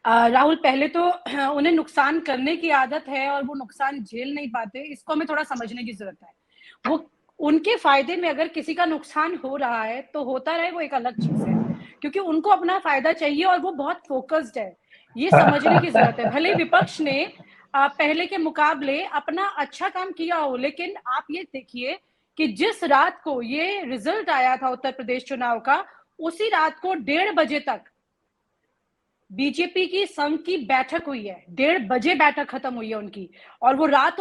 राहुल, पहले तो उन्हें नुकसान करने की आदत है और वो नुकसान झेल नहीं पाते, इसको हमें थोड़ा समझने की जरूरत है। वो उनके फायदे में अगर किसी का नुकसान हो रहा है तो होता रहे, वो एक अलग चीज है, क्योंकि उनको अपना फायदा चाहिए और वो बहुत फोकस्ड है। ये समझने की जरूरत है। भले विपक्ष ने पहले के मुकाबले अपना अच्छा काम किया हो, लेकिन आप ये देखिए कि जिस रात को ये रिजल्ट आया था उत्तर प्रदेश चुनाव का, उसी रात को 1:30 बजे तक बीजेपी की संघ की बैठक हुई है। 1:30 बजे बैठक खत्म हुई है उनकी, और वो रात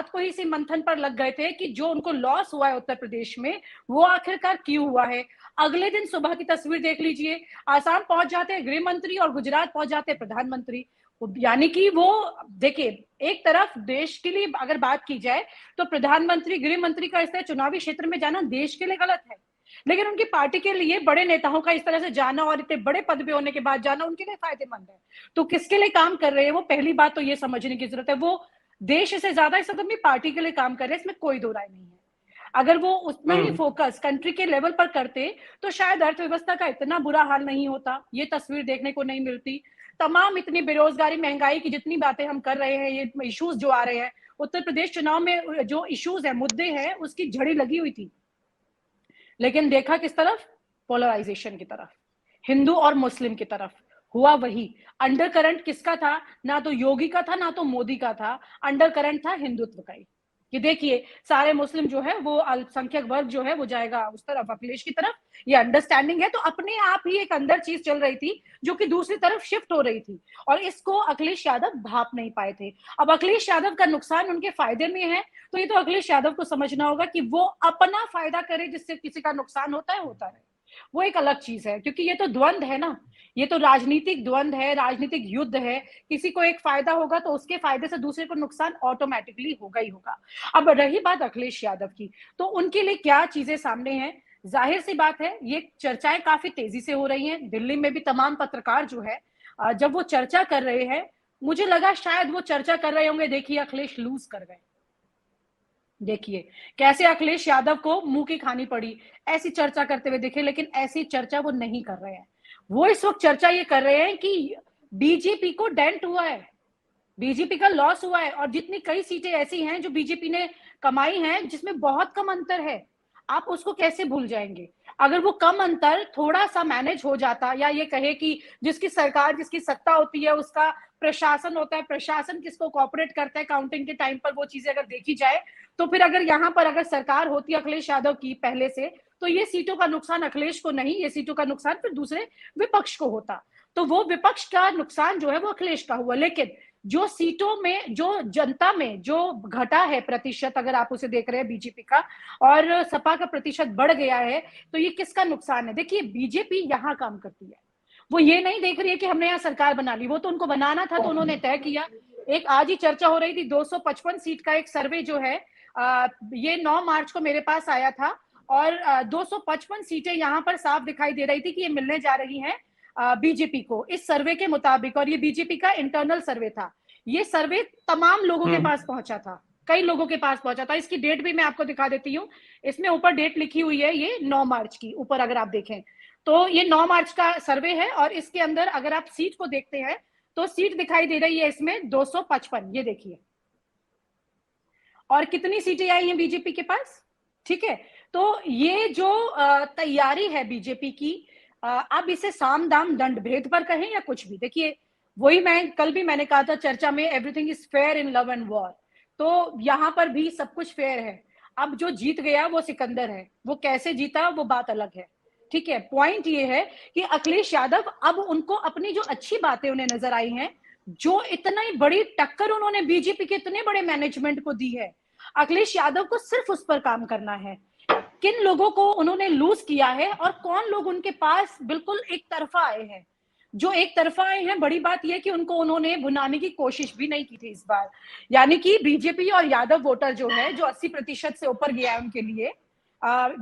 को ही इसी मंथन पर लग गए थे कि जो उनको लॉस हुआ है उत्तर प्रदेश में, वो आखिरकार क्यों हुआ है। अगले दिन सुबह की तस्वीर देख लीजिए, आसाम पहुंच जाते हैं गृह मंत्री और गुजरात पहुंच जाते हैं प्रधानमंत्री। यानी कि वो, देखिए, एक तरफ देश के लिए अगर बात की जाए तो प्रधानमंत्री, गृह मंत्री का इस तरह चुनावी क्षेत्र में जाना देश के लिए गलत है, लेकिन उनकी पार्टी के लिए बड़े नेताओं का इस तरह से जाना और इतने बड़े पद पे होने के बाद जाना उनके लिए फायदेमंद है। तो किसके लिए काम कर रहे हैं वो, पहली बात तो ये समझने की जरूरत है। वो देश से ज्यादा इस वक्त अपनी पार्टी के लिए काम कर रहे हैं, इसमें कोई दो राय नहीं है। अगर वो उतना ही फोकस कंट्री के लेवल पर करते तो शायद अर्थव्यवस्था का इतना बुरा हाल नहीं होता, ये तस्वीर देखने को नहीं मिलती। तमाम इतनी बेरोजगारी, महंगाई की जितनी बातें हम कर रहे हैं, ये इश्यूज जो आ रहे हैं, उत्तर प्रदेश चुनाव में जो इश्यूज है, मुद्दे हैं, उसकी झड़ी लगी हुई थी। लेकिन देखा किस तरफ? पोलराइजेशन की तरफ, हिंदू और मुस्लिम की तरफ। हुआ वही। अंडर करंट किसका था? ना तो योगी का था, ना तो मोदी का था। अंडर करंट था हिंदुत्व का ही। कि देखिए, सारे मुस्लिम जो है वो अल्पसंख्यक वर्ग जो है वो जाएगा उस तरफ, अखिलेश की तरफ। ये अंडरस्टैंडिंग है। तो अपने आप ही एक अंदर चीज चल रही थी जो कि दूसरी तरफ शिफ्ट हो रही थी, और इसको अखिलेश यादव भाप नहीं पाए थे। अब अखिलेश यादव का नुकसान उनके फायदे में है, तो ये तो अखिलेश यादव को समझना होगा कि वो अपना फायदा करे, जिससे किसी का नुकसान होता है होता रहे। वो एक अलग चीज है, क्योंकि ये तो द्वंद है ना, ये तो राजनीतिक द्वंद है, राजनीतिक युद्ध है। किसी को एक फायदा होगा तो उसके फायदे से दूसरे को नुकसान ऑटोमेटिकली होगा ही होगा। अब रही बात अखिलेश यादव की, तो उनके लिए क्या चीजें सामने हैं? जाहिर सी बात है, ये चर्चाएं काफी तेजी से हो रही हैं। दिल्ली में भी तमाम पत्रकार जो है, जब वो चर्चा कर रहे हैं, मुझे लगा शायद वो चर्चा कर रहे होंगे, देखिए अखिलेश लूज कर गए, देखिए कैसे अखिलेश यादव को मुंह की खानी पड़ी, ऐसी चर्चा करते हुए दिखे। लेकिन ऐसी चर्चा वो नहीं कर रहे हैं। वो इस वक्त चर्चा ये कर रहे हैं कि बीजेपी को डेंट हुआ है, बीजेपी का लॉस हुआ है, और जितनी कई सीटें ऐसी हैं जो बीजेपी ने कमाई हैं जिसमें बहुत कम अंतर है, आप उसको कैसे भूल जाएंगे? अगर वो कम अंतर थोड़ा सा मैनेज हो जाता, या ये कहे कि जिसकी सरकार, जिसकी सत्ता होती है, उसका प्रशासन होता है, प्रशासन किसको कॉपरेट करता है काउंटिंग के टाइम पर, वो चीजें अगर देखी जाए, तो फिर अगर यहाँ पर अगर सरकार होती अखिलेश यादव की पहले से, तो ये सीटों का नुकसान अखिलेश को नहीं, ये सीटों का नुकसान फिर दूसरे विपक्ष को होता। तो वो विपक्ष का नुकसान जो है वो अखिलेश का हुआ। लेकिन जो सीटों में, जो जनता में जो घटा है प्रतिशत, अगर आप उसे देख रहे हैं बीजेपी का, और सपा का प्रतिशत बढ़ गया है, तो ये किसका नुकसान है? देखिए, बीजेपी यहां काम करती है, वो ये नहीं देख रही है कि हमने यहाँ सरकार बना ली। वो तो उनको बनाना था तो उन्होंने तय किया। एक आज ही चर्चा हो रही थी 255 सीट का एक सर्वे जो है, ये 9 मार्च को मेरे पास आया था, और 255 सीटें यहाँ पर साफ दिखाई दे रही थी कि ये मिलने जा रही हैं बीजेपी को, इस सर्वे के मुताबिक। और ये बीजेपी का इंटरनल सर्वे था। ये सर्वे तमाम लोगों के पास पहुंचा था, कई लोगों के पास पहुंचा था। इसकी डेट भी मैं आपको दिखा देती हूँ। इसमें ऊपर डेट लिखी हुई है, ये 9 मार्च की, ऊपर अगर आप देखें तो ये 9 मार्च का सर्वे है। और इसके अंदर अगर आप सीट को देखते हैं तो सीट दिखाई दे रही है इसमें 255, ये देखिए। और कितनी सीटें आई हैं बीजेपी के पास? ठीक है, तो ये जो तैयारी है बीजेपी की, अब इसे साम दाम दंड भेद पर कहें या कुछ भी, देखिए वही कल भी मैंने कहा था चर्चा में, everything is fair in love and war. तो यहां पर भी सब कुछ फेयर है। अब जो जीत गया वो सिकंदर है, वो कैसे जीता वो बात अलग है। ठीक है, पॉइंट ये है कि अखिलेश यादव, अब उनको अपनी जो अच्छी बातें उन्हें नजर आई हैं, जो इतना ही बड़ी टक्कर उन्होंने बीजेपी के इतने बड़े मैनेजमेंट को दी है, अखिलेश यादव को सिर्फ उस पर काम करना है। किन लोगों को उन्होंने लूज किया है और कौन लोग उनके पास बिल्कुल एक तरफा आए हैं। जो एक तरफा आए हैं, बड़ी बात यह कि उनको उन्होंने भुनाने की कोशिश भी नहीं की थी इस बार। यानी कि बीजेपी और यादव वोटर जो है, जो 80% से ऊपर गया है उनके लिए,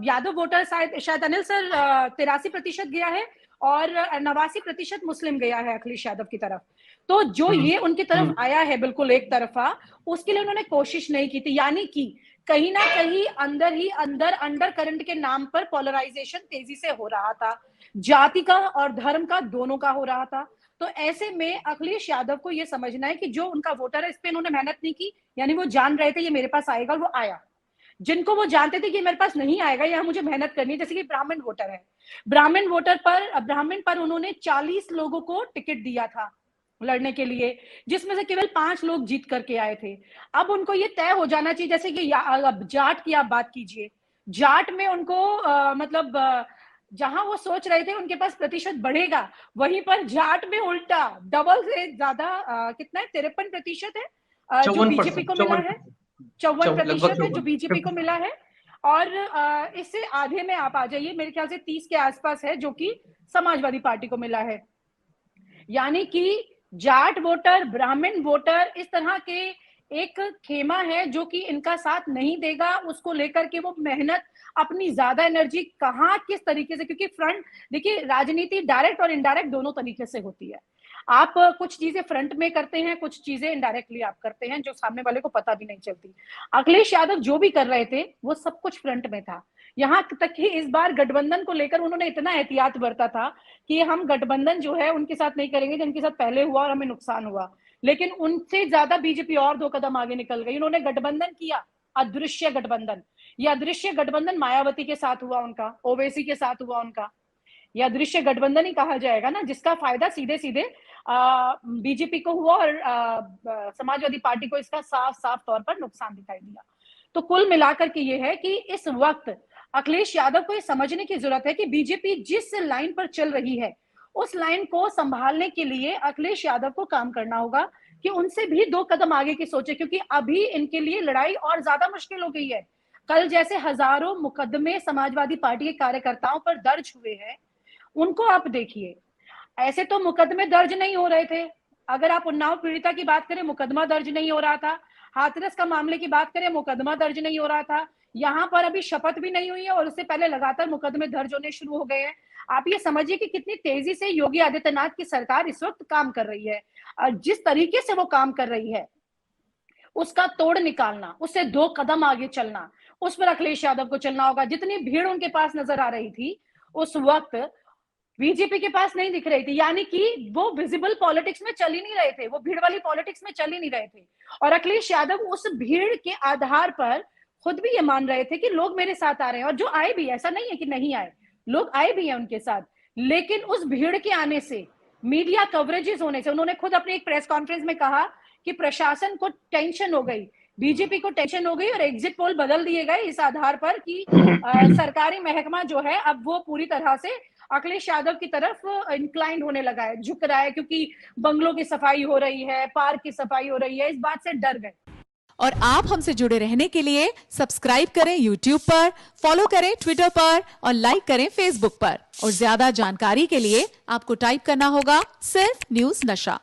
यादव वोटर शायद अनिल सर 83% गया है, और 89% मुस्लिम गया है अखिलेश यादव की तरफ। तो जो ये उनकी तरफ आया है बिल्कुल एक तरफा, उसके लिए उन्होंने कोशिश नहीं की थी। यानी कि कहीं ना कहीं अंदर ही अंदर अंडर करंट के नाम पर पोलराइजेशन तेजी से हो रहा था, जाति का और धर्म का, दोनों का हो रहा था। तो ऐसे में अखिलेश यादव को ये समझना है कि जो उनका वोटर है, इस पे इन्होंने मेहनत नहीं की, यानी वो जान रहे थे ये मेरे पास आएगा और वो आया। जिनको वो जानते थे कि मेरे पास नहीं आएगा, यहाँ मुझे मेहनत करनी है, जैसे कि ब्राह्मण वोटर है, ब्राह्मण पर उन्होंने 40 लोगों को टिकट दिया था लड़ने के लिए, जिसमें से केवल 5 लोग जीत करके आए थे। अब उनको ये तय हो जाना चाहिए, जैसे कि अब जाट की आप बात कीजिए, जाट में उनको जहां वो सोच रहे थे उनके पास प्रतिशत बढ़ेगा, वहीं पर जाट में उल्टा डबल से ज्यादा कितना है, 53% है जो बीजेपी को मिला है, 54% है जो बीजेपी को मिला है। और इससे आधे में आप आ जाइए, मेरे ख्याल से 30 के आसपास है जो कि समाजवादी पार्टी को मिला है। यानी कि जाट वोटर, ब्राह्मण वोटर, इस तरह के एक खेमा है जो कि इनका साथ नहीं देगा, उसको लेकर के वो मेहनत, अपनी ज्यादा एनर्जी कहाँ किस तरीके से, क्योंकि फ्रंट देखिए, राजनीति डायरेक्ट और इनडायरेक्ट दोनों तरीके से होती है। आप कुछ चीजें फ्रंट में करते हैं, कुछ चीजें इनडायरेक्टली आप करते हैं जो सामने वाले को पता भी नहीं चलती। अखिलेश यादव जो भी कर रहे थे वो सब कुछ फ्रंट में था, यहाँ तक कि इस बार गठबंधन को लेकर उन्होंने इतना एहतियात बरता था कि हम गठबंधन जो है उनके साथ नहीं करेंगे जिनके साथ पहले हुआ और हमें नुकसान हुआ, लेकिन उनसे ज्यादा बीजेपी और 2 कदम आगे निकल गई। उन्होंने गठबंधन किया, अदृश्य गठबंधन। यह अदृश्य गठबंधन मायावती के साथ हुआ उनका, ओवैसी के साथ हुआ उनका, यह अदृश्य गठबंधन ही कहा जाएगा ना, जिसका फायदा सीधे सीधे बीजेपी को हुआ और समाजवादी पार्टी को इसका साफ साफ तौर पर नुकसान दिखाई दिया। तो कुल मिलाकर के ये है कि इस वक्त अखिलेश यादव को ये समझने की जरूरत है कि बीजेपी जिस लाइन पर चल रही है उस लाइन को संभालने के लिए अखिलेश यादव को काम करना होगा कि उनसे भी 2 कदम आगे की सोचे, क्योंकि अभी इनके लिए लड़ाई और ज्यादा मुश्किल हो गई है। कल जैसे हजारों मुकदमे समाजवादी पार्टी के कार्यकर्ताओं पर दर्ज हुए हैं, उनको आप देखिए, ऐसे तो मुकदमे दर्ज नहीं हो रहे थे। अगर आप उन्नाव पीड़िता की बात करें, मुकदमा दर्ज नहीं हो रहा था। हाथरस का मामले की बात करें, मुकदमा दर्ज नहीं हो रहा था। यहाँ पर अभी शपथ भी नहीं हुई है और उससे पहले लगातार मुकदमे दर्ज होने शुरू हो गए हैं। आप ये समझिए कि कितनी तेजी से योगी आदित्यनाथ की सरकार इस वक्त काम कर रही है, और जिस तरीके से वो काम कर रही है उसका तोड़ निकालना, उससे 2 कदम आगे चलना, उस पर अखिलेश यादव को चलना होगा। जितनी भीड़ उनके पास नजर आ रही थी उस वक्त बीजेपी के पास नहीं दिख रही थी, यानी कि वो विजिबल पॉलिटिक्स में चल ही नहीं रहे थे, वो भीड़ वाली पॉलिटिक्स में चल ही नहीं रहे थे। और अखिलेश यादव उस भीड़ के आधार पर खुद भी ये मान रहे थे कि लोग मेरे साथ आ रहे हैं, और जो आए भी, ऐसा नहीं है कि नहीं आए, लोग आए भी हैं उनके साथ। लेकिन उस भीड़ के आने से, मीडिया कवरेजेस होने से, उन्होंने खुद अपनी एक प्रेस कॉन्फ्रेंस में कहा कि प्रशासन को टेंशन हो गई, बीजेपी को टेंशन हो गई और एग्जिट पोल बदल दिए गए इस आधार पर कि सरकारी महकमा जो है अब वो पूरी तरह से अखिलेश यादव की तरफ इंक्लाइंड होने लगा है, झुक रहा है, क्योंकि बंगलों की सफाई हो रही है, पार्क की सफाई हो रही है, इस बात से डर गए। और आप हमसे जुड़े रहने के लिए सब्सक्राइब करें YouTube पर, फॉलो करें Twitter पर और लाइक करें Facebook पर। और ज्यादा जानकारी के लिए आपको टाइप करना होगा सिर्फ न्यूज़ नशा।